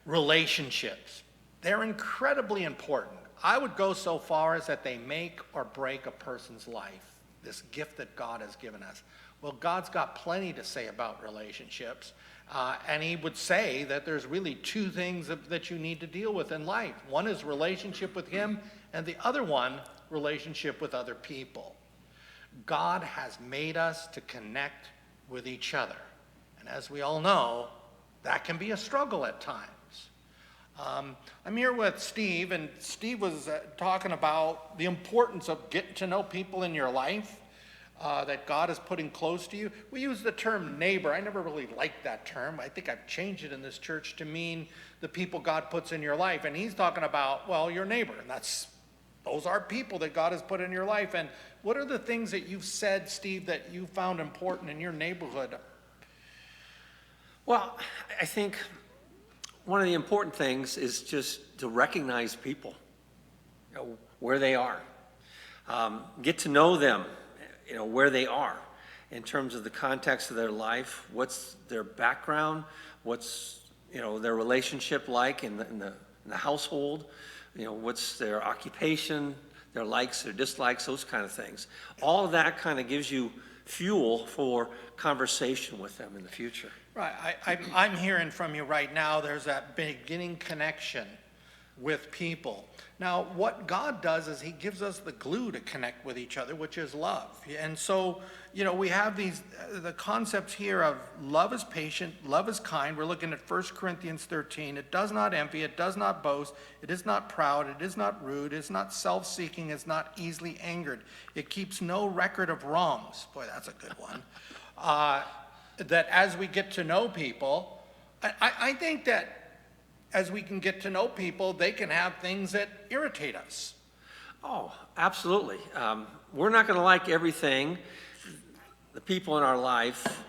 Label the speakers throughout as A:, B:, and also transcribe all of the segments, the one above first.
A: Relationships. They're incredibly important. I would go so far as that they make or break a person's life, this gift that God has given us. Well, God's got plenty to say about relationships, and he would say that there's really two things that you need to deal with in life. One is relationship with him, and the other one, relationship with other people. God has made us to connect with each other. And as we all know, that can be a struggle at times. I'm here with Steve, and Steve was talking about the importance of getting to know people in your life that God is putting close to you. We use the term neighbor. I never really liked that term. I think I've changed it in this church to mean the people God puts in your life. And he's talking about, well, your neighbor, and those are people that God has put in your life. And what are the things that you've said, Steve, that you found important in your neighborhood?
B: Well, I think one of the important things is just to recognize people, where they are. Get to know them, where they are in terms of the context of their life, what's their background, what's, their relationship like in the household, what's their occupation, their likes, their dislikes, those kind of things. All of that kind of gives you fuel for conversation with them in the future.
A: Right. I'm hearing from you right now, there's that beginning connection with people. Now, what God does is he gives us the glue to connect with each other, which is love. And so, we have the concepts here of love is patient, love is kind. We're looking at 1 Corinthians 13. It does not envy, it does not boast, it is not proud, it is not rude, it is not self-seeking, it is not easily angered. It keeps no record of wrongs. Boy, that's a good one. That as we get to know people, I think that as we can get to know people, they can have things that irritate us.
B: Oh, absolutely. We're not going to like everything the people in our life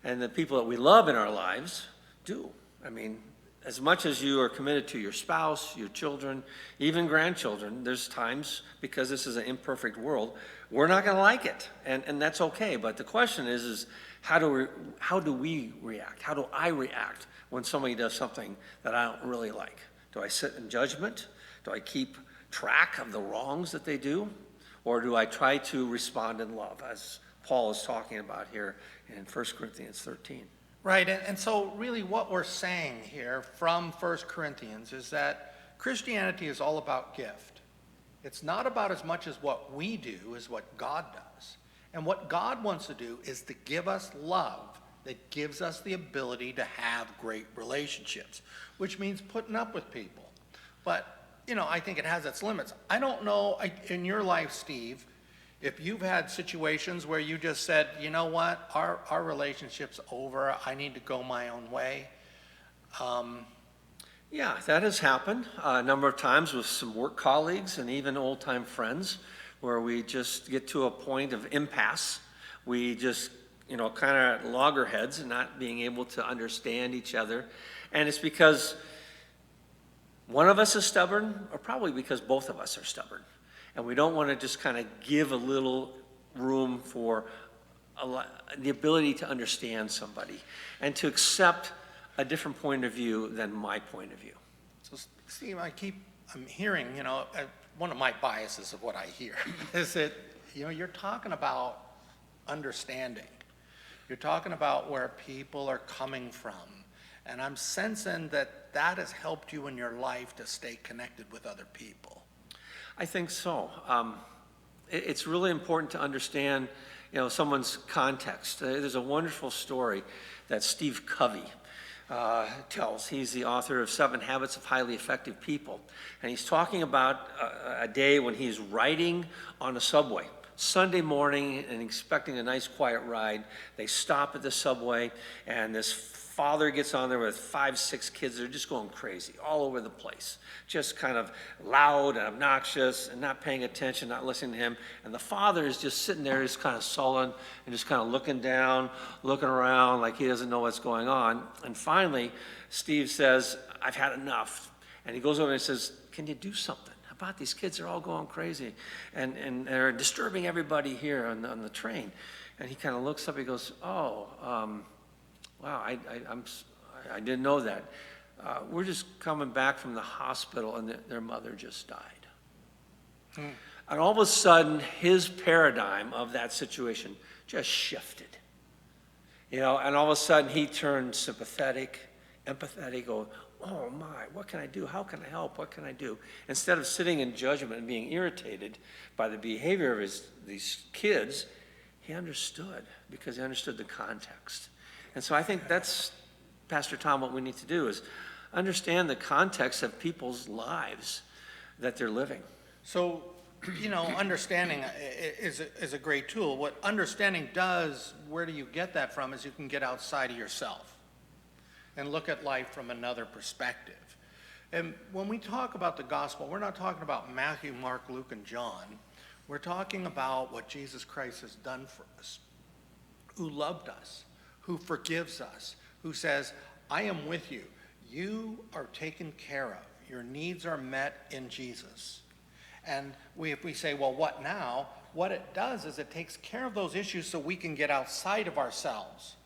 B: and the people that we love in our lives do. I mean, as much as you are committed to your spouse, your children, even grandchildren, there's times, because this is an imperfect world, we're not going to like it, and that's okay. But the question is how do we react? How do I react when somebody does something that I don't really like? Do I sit in judgment? Do I keep track of the wrongs that they do? Or do I try to respond in love, as Paul is talking about here in 1 Corinthians 13?
A: Right, and so really what we're saying here from 1 Corinthians is that Christianity is all about gift. It's not about as much as what we do as what God does. And what God wants to do is to give us love that gives us the ability to have great relationships, which means putting up with people. But, I think it has its limits. I don't know, in your life, Steve, if you've had situations where you just said, you know what, our relationship's over, I need to go my own way.
B: Yeah, that has happened a number of times with some work colleagues and even old-time friends, where we just get to a point of impasse. We just, kind of loggerheads and not being able to understand each other. And it's because one of us is stubborn, or probably because both of us are stubborn. And we don't want to just kind of give a little room for the ability to understand somebody and to accept a different point of view than my point of view.
A: So, Steve, I'm hearing, one of my biases of what I hear is that, you're talking about understanding. You're talking about where people are coming from. And I'm sensing that has helped you in your life to stay connected with other people.
B: I think so. It's really important to understand, someone's context. There's a wonderful story that Steve Covey tells. He's the author of 7 Habits of Highly Effective People. And he's talking about a day when he's riding on a subway, Sunday morning, and expecting a nice quiet ride. They stop at the subway, and this father gets on there with 5, 6 kids. They're just going crazy all over the place, just kind of loud and obnoxious and not paying attention, not listening to him. And the father is just sitting there, just kind of sullen and just kind of looking down, looking around like he doesn't know what's going on. And finally, Steve says, I've had enough. And he goes over and says, can you do something about these kids? They're all going crazy and they're disturbing everybody here on the train. And he kind of looks up, he goes, wow, I didn't know that. we're just coming back from the hospital and their mother just died. And all of a sudden, his paradigm of that situation just shifted. And all of a sudden he turned sympathetic, empathetic, going, oh my, what can I do? How can I help? What can I do? Instead of sitting in judgment and being irritated by the behavior of these kids, he understood, because he understood the context. And so I think that's, Pastor Tom, what we need to do is understand the context of people's lives that they're living.
A: So, understanding is a great tool. What understanding does, where do you get that from, is you can get outside of yourself and look at life from another perspective. And when we talk about the gospel, we're not talking about Matthew, Mark, Luke, and John. We're talking about what Jesus Christ has done for us, who loved us, who forgives us, who says, I am with you. You are taken care of. Your needs are met in Jesus. And if we say, well, what now? What it does is it takes care of those issues so we can get outside of ourselves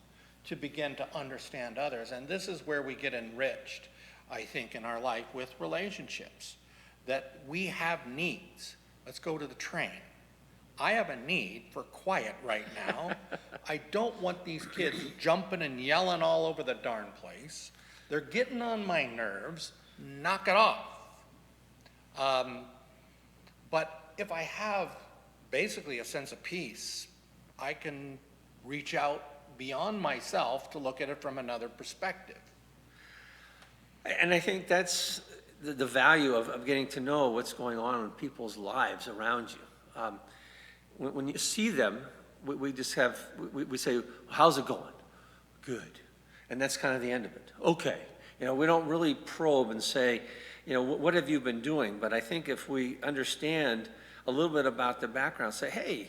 A: to begin to understand others. And this is where we get enriched, I think, in our life with relationships, that we have needs. Let's go to the train. I have a need for quiet right now. I don't want these kids jumping and yelling all over the darn place. They're getting on my nerves. Knock it off. But if I have basically a sense of peace, I can reach out beyond myself to look at it from another perspective.
B: And I think that's the value of getting to know what's going on in people's lives around you. When you see them, we say, how's it going? Good. And that's kind of the end of it. Okay. We don't really probe and say, what have you been doing? But I think if we understand a little bit about the background, say, hey,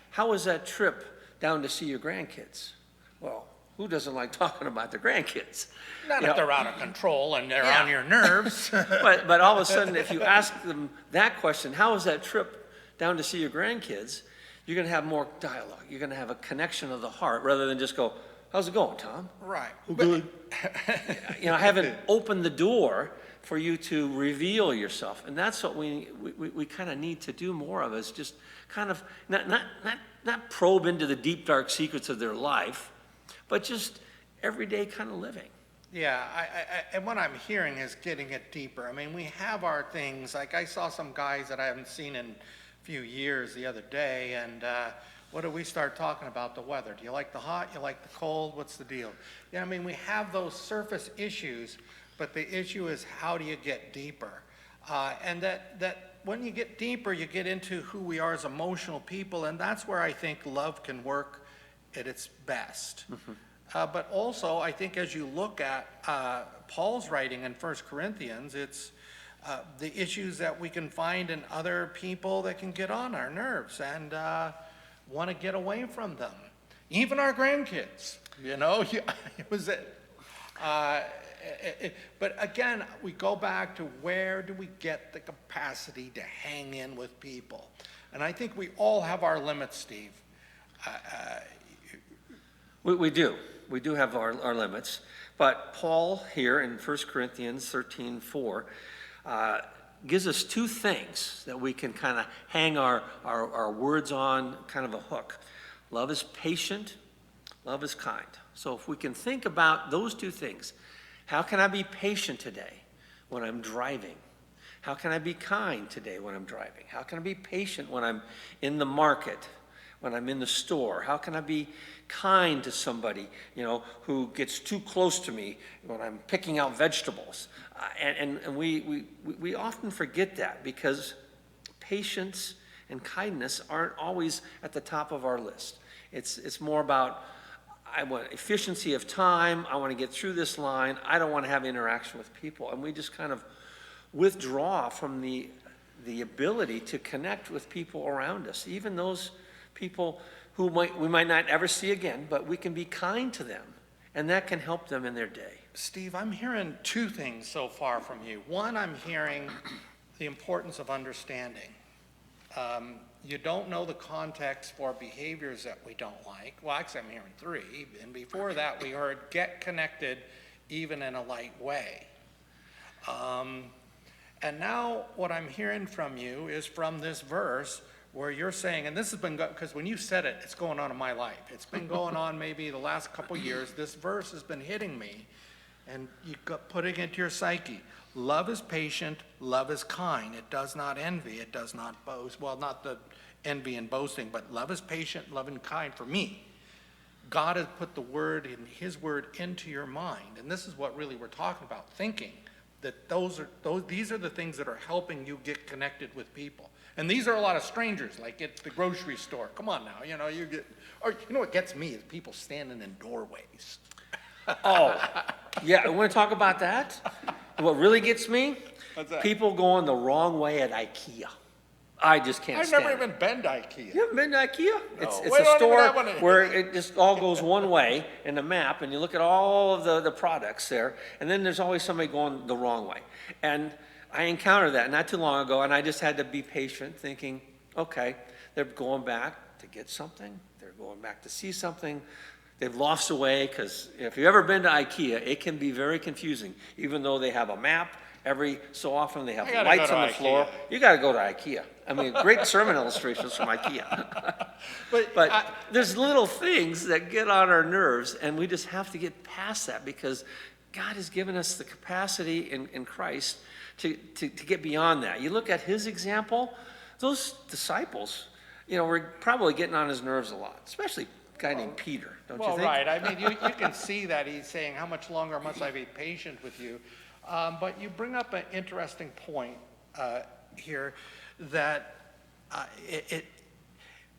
B: how was that trip down to see your grandkids? Well, who doesn't like talking about their grandkids?
A: Not if they're out of control and they're on your nerves.
B: but all of a sudden, if you ask them that question, how was that trip down to see your grandkids? You're going to have more dialogue. You're going to have a connection of the heart rather than just go, how's it going, Tom?
A: Right.
B: Good. I haven't opened the door for you to reveal yourself. And that's what we kind of need to do more of, is just kind of not probe into the deep, dark secrets of their life, but just everyday kind of living.
A: Yeah, and what I'm hearing is getting it deeper. I mean, we have our things. Like, I saw some guys that I haven't seen in a few years the other day, and what do we start talking about? The weather. Do you like the hot? You like the cold? What's the deal? Yeah, I mean, we have those surface issues, but the issue is, how do you get deeper? And that when you get deeper, you get into who we are as emotional people, and that's where I think love can work at its best. Mm-hmm. But also, I think as you look at Paul's writing in 1 Corinthians, it's the issues that we can find in other people that can get on our nerves and want to get away from them. Even our grandkids, it was it. But again, we go back to, where do we get the capacity to hang in with people? And I think we all have our limits, Steve.
B: We do. We do have our limits. But Paul here in 1 Corinthians 13:4 gives us two things that we can kind of hang our words on, kind of a hook. Love is patient. Love is kind. So if we can think about those two things, how can I be patient today when I'm driving? How can I be kind today when I'm driving? How can I be patient when I'm in the market, when I'm in the store? How can I be kind to somebody, who gets too close to me when I'm picking out vegetables? And we often forget that, because patience and kindness aren't always at the top of our list. It's more about, I want efficiency of time. I want to get through this line. I don't want to have interaction with people. And we just kind of withdraw from the ability to connect with people around us, even those people who we might not ever see again, but we can be kind to them, and that can help them in their day.
A: Steve, I'm hearing two things so far from you. One, I'm hearing the importance of understanding. You don't know the context for behaviors that we don't like. Well, actually, I'm hearing three. And before that, we heard get connected even in a light way. And now what I'm hearing from you is from this verse where you're saying, and this has been, because when you said it, it's going on in my life. It's been going on maybe the last couple years. This verse has been hitting me, and you got putting it into your psyche. Love is patient, love is kind. It does not envy, it does not boast. Well, not the envy and boasting, but love is patient, love and kind for me. God has put the word in his word into your mind. And this is what really we're talking about, thinking that these are the things that are helping you get connected with people. And these are a lot of strangers, like at the grocery store. Come on now, or you know what gets me is people standing in doorways.
B: Oh, yeah, want to talk about that? What really gets me?
A: What's that?
B: People going the wrong way at IKEA. I just can't
A: I've
B: stand
A: never
B: it.
A: even been to IKEA.
B: You haven't been to IKEA? It's
A: We
B: a
A: don't even
B: store
A: have one in-
B: where it just all goes one way in the map, and you look at all of the products there, and then there's always somebody going the wrong way. And I encountered that not too long ago, and I just had to be patient, thinking, okay, they're going back to get something, they're going back to see something, they've lost their way, because if you've ever been to IKEA, it can be very confusing, even though they have a map. Every so often they have
A: I gotta
B: lights
A: go to
B: on the floor.
A: IKEA.
B: You got to go to IKEA. I mean, great sermon illustrations from IKEA. But there's little things that get on our nerves, and we just have to get past that because God has given us the capacity in Christ to get beyond that. You look at his example, those disciples, were probably getting on his nerves a lot, especially a guy named Peter, don't you think?
A: Well, right. I mean, you can see that he's saying, how much longer must I be patient with you? But you bring up an interesting point here that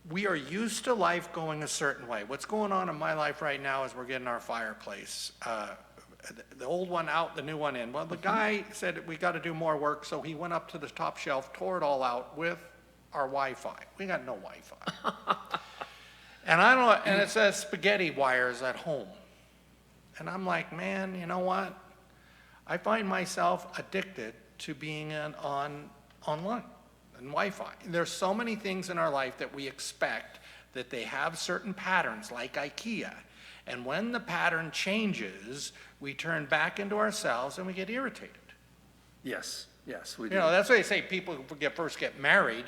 A: we are used to life going a certain way. What's going on in my life right now is we're getting our fireplace. The old one out, the new one in. Well, the guy said we got to do more work, so he went up to the top shelf, tore it all out with our Wi-Fi. We got no Wi-Fi. And it says spaghetti wires at home. And I'm like, man, you know what? I find myself addicted to being online and Wi-Fi. There's so many things in our life that we expect that they have certain patterns, like IKEA. And when the pattern changes, we turn back into ourselves and we get irritated.
B: Yes, we do.
A: That's why they say people who first get married,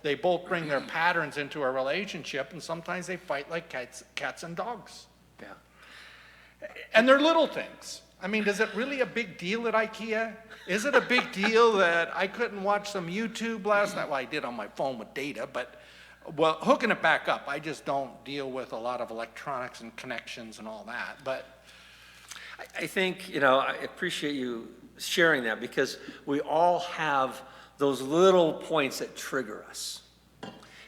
A: they both bring their patterns into a relationship, and sometimes they fight like cats and dogs.
B: Yeah.
A: And they're little things. I mean, is it really a big deal at IKEA? Is it a big deal that I couldn't watch some YouTube last night? Well, I did on my phone with data, but hooking it back up, I just don't deal with a lot of electronics and connections and all that. But
B: I think, I appreciate you sharing that because we all have those little points that trigger us.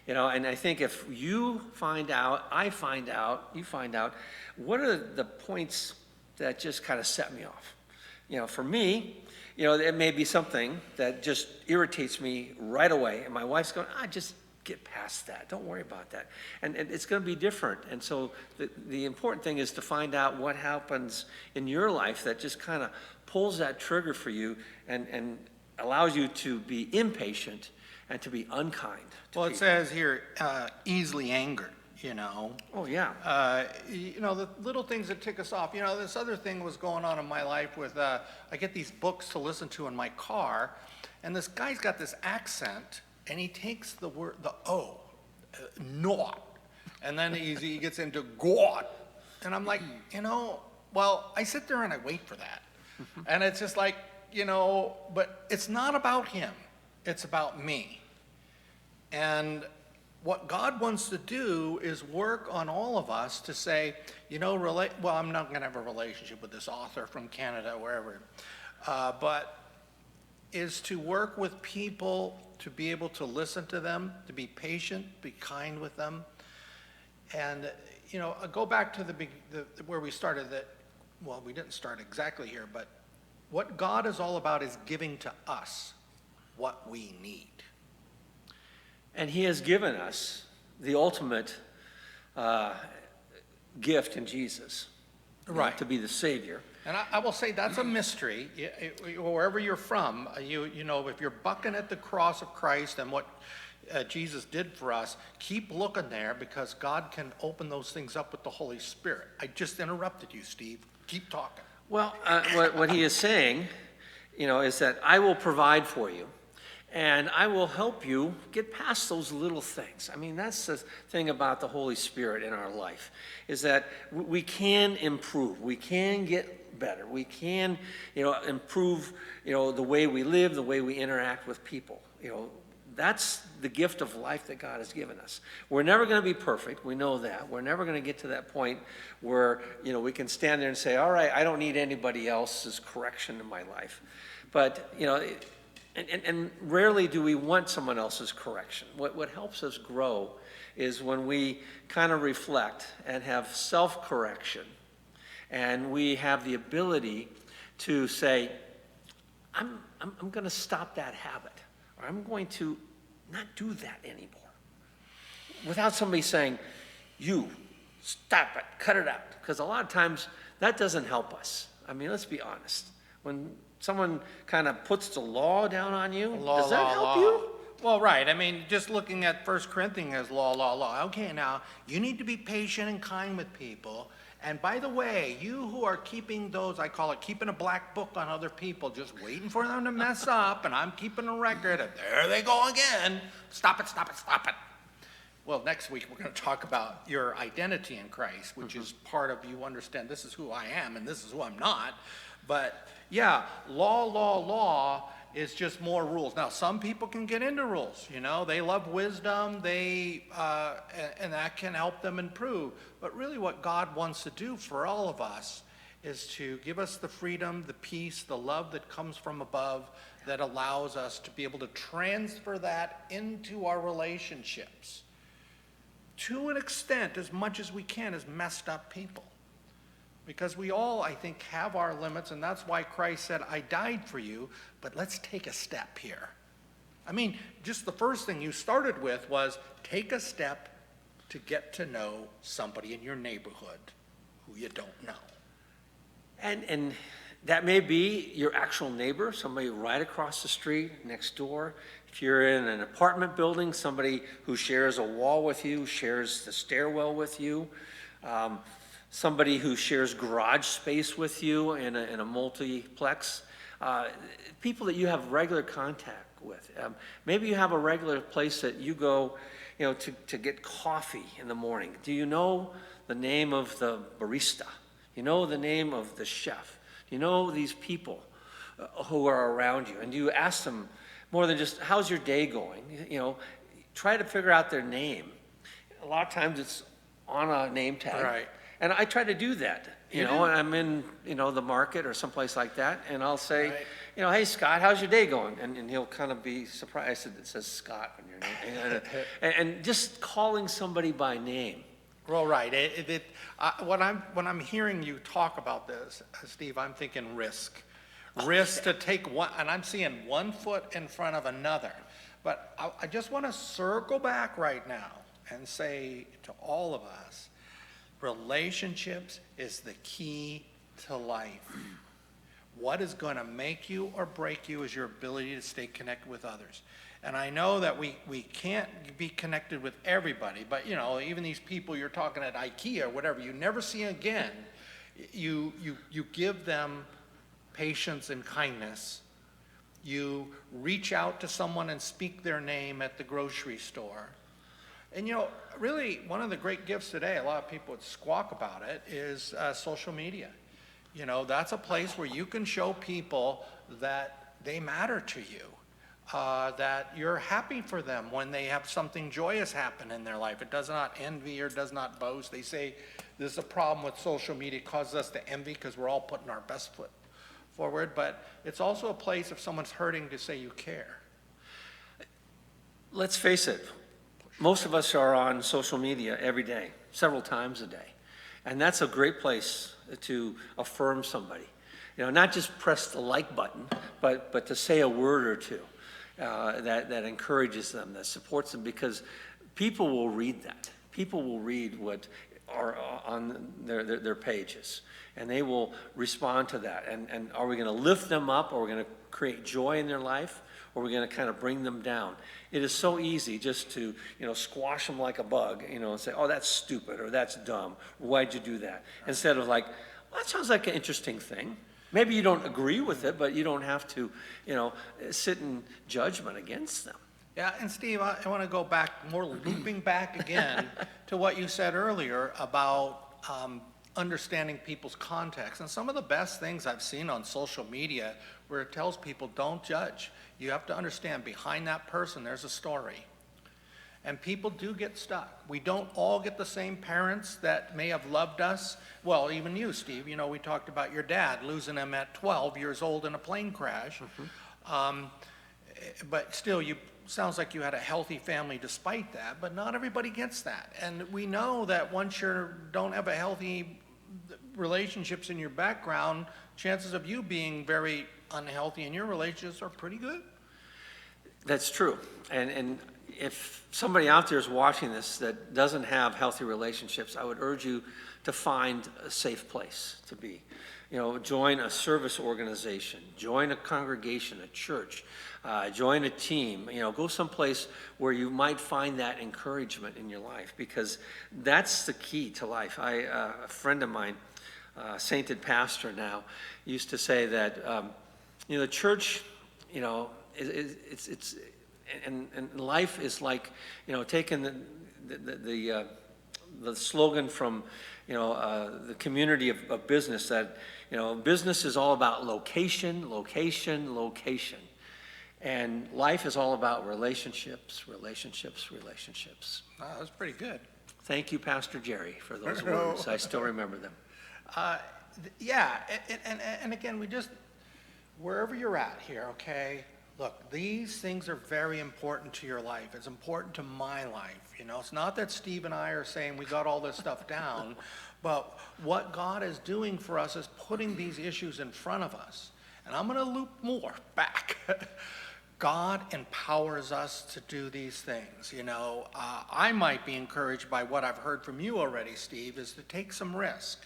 B: And I think if you find out, I find out, you find out, what are the points that just kind of set me off? For me, it may be something that just irritates me right away. And my wife's going, just get past that. Don't worry about that. And it's going to be different. And so the important thing is to find out what happens in your life that just kind of pulls that trigger for you and allows you to be impatient and to be unkind to
A: well, it
B: people.
A: says here, easily angered.
B: Oh, yeah.
A: The little things that tick us off. This other thing was going on in my life with, I get these books to listen to in my car, and this guy's got this accent, and he takes the word, the O, not, and then he gets into God. And I'm like, well, I sit there and I wait for that. And it's just like, but it's not about him. It's about me. And what God wants to do is work on all of us to say, well, I'm not going to have a relationship with this author from Canada, wherever, but is to work with people, to be able to listen to them, to be patient, be kind with them. And, I'll go back to where we started that, well, we didn't start exactly here, but what God is all about is giving to us what we need.
B: And he has given us the ultimate gift in Jesus,
A: Right.
B: To be the Savior.
A: And I will say that's a mystery. Wherever you're from, if you're bucking at the cross of Christ and what Jesus did for us, keep looking there because God can open those things up with the Holy Spirit. I just interrupted you, Steve. Keep talking.
B: Well, what he is saying, is that I will provide for you, and I will help you get past those little things. I mean, that's the thing about the Holy Spirit in our life, is that we can improve, we can get better, we can, improve, the way we live, the way we interact with people. That's the gift of life that God has given us. We're never going to be perfect. We know that. We're never going to get to that point where, we can stand there and say, all right, I don't need anybody else's correction in my life. But, and rarely do we want someone else's correction. What helps us grow is when we kind of reflect and have self-correction, and we have the ability to say, I'm going to stop that habit, or I'm going to not do that anymore. Without somebody saying, you, stop it, cut it out. Because a lot of times that doesn't help us. I mean, let's be honest. When someone kind of puts the law down on you, does that help you?
A: Well, right. I mean, just looking at 1 Corinthians as law. Okay, now, you need to be patient and kind with people. And by the way, you who are keeping those, I call it keeping a black book on other people, just waiting for them to mess up, and I'm keeping a record, and there they go again. Stop it, stop it, stop it. Well, next week we're going to talk about your identity in Christ, which is part of you understand this is who I am and this is who I'm not. But yeah, law is just more rules. Now, some people can get into rules, they love wisdom, and that can help them improve. But really what God wants to do for all of us is to give us the freedom, the peace, the love that comes from above that allows us to be able to transfer that into our relationships. To an extent, as much as we can, as messed up people. Because we all, I think, have our limits, and that's why Christ said, I died for you, but let's take a step here. I mean, just the first thing you started with was take a step to get to know somebody in your neighborhood who you don't know.
B: And that may be your actual neighbor, somebody right across the street, next door. If you're in an apartment building, somebody who shares a wall with you, shares the stairwell with you. Somebody who shares garage space with you in a multiplex, people that you have regular contact with. Maybe you have a regular place that you go, to get coffee in the morning. Do you know the name of the barista? You know the name of the chef? You know these people who are around you? And you ask them more than just, how's your day going? Try to figure out their name. A lot of times it's on a name tag.
A: Right.
B: And I try to do that, and I'm in, the market or someplace like that, and I'll say,
A: right.
B: Hey, Scott, how's your day going? And he'll kind of be surprised that it says Scott on your name. And just calling somebody by name.
A: Well, right. When I'm hearing you talk about this, Steve, I'm thinking risk. Risk to take one, and I'm seeing 1 foot in front of another. But I just want to circle back right now and say to all of us, relationships is the key to life. What is going to make you or break you is your ability to stay connected with others. And I know that we can't be connected with everybody, but even these people you're talking at IKEA or whatever, you never see again. You give them patience and kindness. You reach out to someone and speak their name at the grocery store. And really, one of the great gifts today, a lot of people would squawk about it, is social media. That's a place where you can show people that they matter to you, that you're happy for them when they have something joyous happen in their life. It does not envy or does not boast. They say there's a problem with social media. It causes us to envy because we're all putting our best foot forward. But it's also a place if someone's hurting to say you care.
B: Let's face it. Most of us are on social media every day, several times a day. And that's a great place to affirm somebody. Not just press the like button, but to say a word or two that encourages them, that supports them, because people will read that. People will read what are on their pages, and they will respond to that. And are we going to lift them up, or are we going to create joy in their life, or are we going to kind of bring them down? It is so easy just to, squash them like a bug, and say, oh, that's stupid, or that's dumb, or why'd you do that? Instead of like, Well, that sounds like an interesting thing. Maybe you don't agree with it, but you don't have to, sit in judgment against them.
A: Yeah, and Steve, I want to go back, more looping back again to what you said earlier about understanding people's context. And some of the best things I've seen on social media where it tells people don't judge. You have to understand behind that person there's a story. And people do get stuck. We don't all get the same parents that may have loved us. Well, even you, Steve, we talked about your dad losing him at 12 years old in a plane crash. But still, sounds like you had a healthy family despite that, but not everybody gets that. And we know that once you don't have a healthy relationships in your background, chances of you being very unhealthy in your relationships are pretty good.
B: That's true. And if somebody out there is watching this that doesn't have healthy relationships, I would urge you to find a safe place to be. Join a service organization, join a congregation, a church, join a team, go someplace where you might find that encouragement in your life, because that's the key to life. A friend of mine, sainted pastor now, used to say that, the church, it's and life is like, taking the slogan from, the community of business that, business is all about location, location, location. And life is all about relationships, relationships, relationships.
A: Wow, that's pretty good.
B: Thank you, Pastor Jerry, for those words. I still remember them.
A: Yeah, and again, wherever you're at here, okay, look, these things are very important to your life. It's important to my life. It's not that Steve and I are saying we got all this stuff down, but what God is doing for us is putting these issues in front of us. And I'm going to loop more back. God empowers us to do these things. I might be encouraged by what I've heard from you already, Steve, is to take some risk.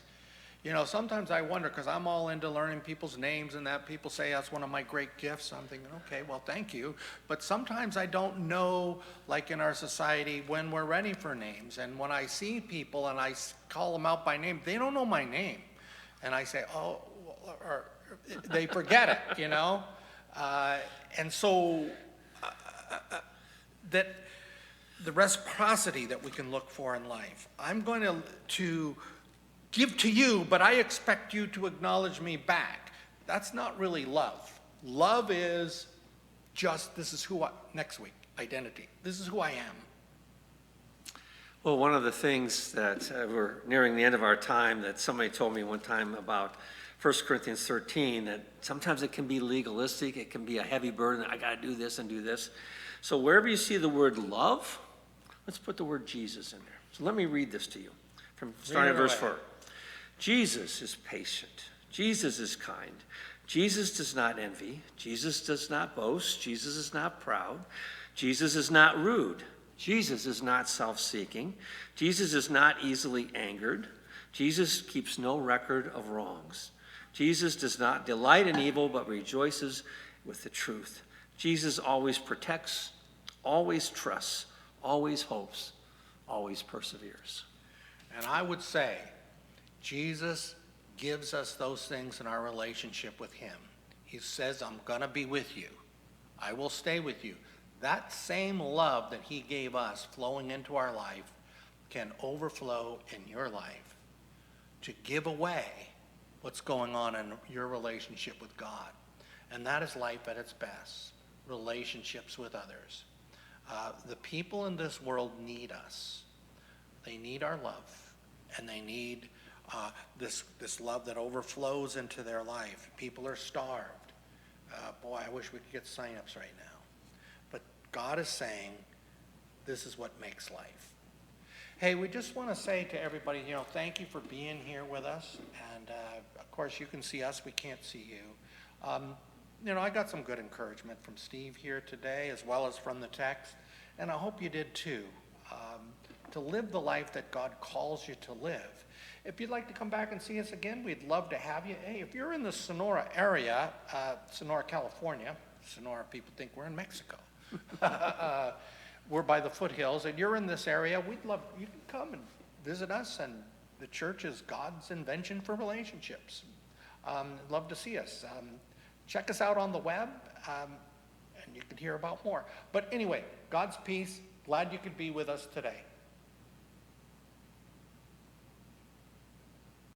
A: Sometimes I wonder, because I'm all into learning people's names and that people say that's one of my great gifts. I'm thinking, okay, well, thank you. But sometimes I don't know, like in our society, when we're ready for names. And when I see people and I call them out by name, they don't know my name. And I say, oh, or they forget it, And so that the reciprocity that we can look for in life, I'm going to give to you, but I expect you to acknowledge me back. That's not really love. Love is just, this is who next week, identity. This is who I am.
B: Well, one of the things that we're nearing the end of our time that somebody told me one time about 1 Corinthians 13, that sometimes it can be legalistic, it can be a heavy burden, I got to do this and do this. So wherever you see the word love, let's put the word Jesus in there. So let me read this to you, from starting at verse 4. Jesus is patient. Jesus is kind. Jesus does not envy. Jesus does not boast. Jesus is not proud. Jesus is not rude. Jesus is not self-seeking. Jesus is not easily angered. Jesus keeps no record of wrongs. Jesus does not delight in evil, but rejoices with the truth. Jesus always protects, always trusts, always hopes, always perseveres.
A: And I would say, Jesus gives us those things in our relationship with him. He says, I'm going to be with you. I will stay with you. That same love that he gave us flowing into our life can overflow in your life to give away what's going on in your relationship with God. And that is life at its best, relationships with others. The people in this world need us. They need our love, and they need this love that overflows into their life. People are starved. Boy, I wish we could get sign-ups right now. But God is saying, this is what makes life. Hey, we just want to say to everybody, thank you for being here with us. And, of course, you can see us. We can't see you. I got some good encouragement from Steve here today, as well as from the text. And I hope you did too. To live the life that God calls you to live. If you'd like to come back and see us again, we'd love to have you. Hey, if you're in the Sonora area, Sonora, California, Sonora people think we're in Mexico. We're by the foothills, and you're in this area, we'd love you can come and visit us and The church is God's invention for relationships. Love to see us. Check us out on the web, and you can hear about more. But anyway, God's peace. Glad you could be with us today.